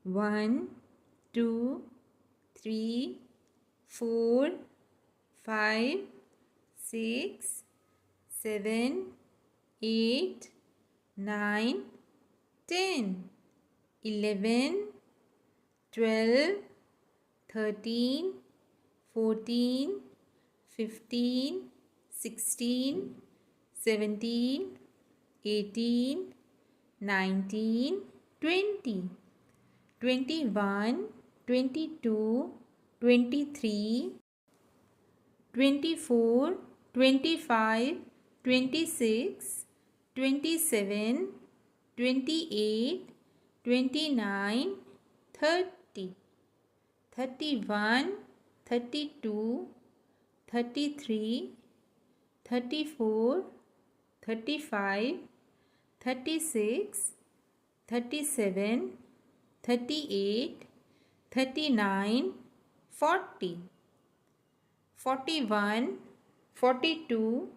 1, 2, 3, 4, 5, 6, 7, 8, 9, 10, 11, 12, 13, 14, 15, 16, 17, 18, 19, 20, 21, 22, 23, 24, 25, 26, 27, 28, 29, 30, 31, 32, 33, 34, 35, 36, 37, 38, 39, 40, 41, 42,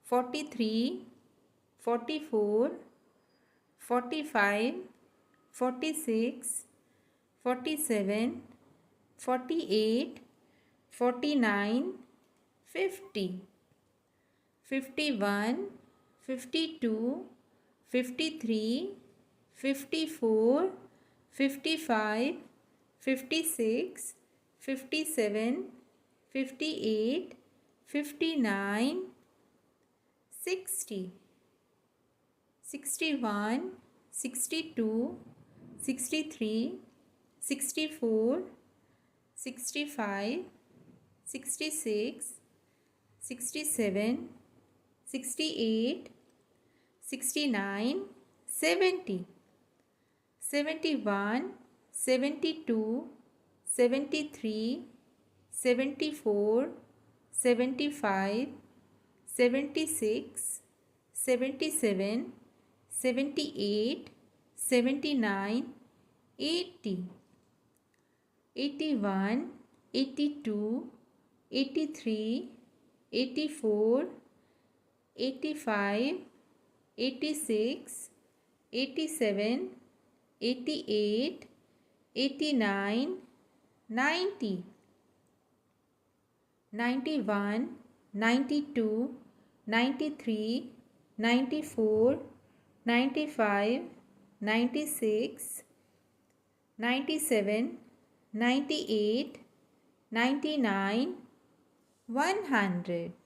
43, 44, 45, 46, 47, 48, 49, 50, 51, 52, 53, 54, 55, 56, 57, 58, 59, 60, 61, 62, 63, 64, 65, 66, 67, 68, 69, 70, 71, 72, 73, 74, 75, 76, 77, 78, 79, 80, 81, 82, 83, 84, 85, 86, 87, 88, 89, 90, 91, 92, 93, 94, 95, 96, 97, 98, 99, 100.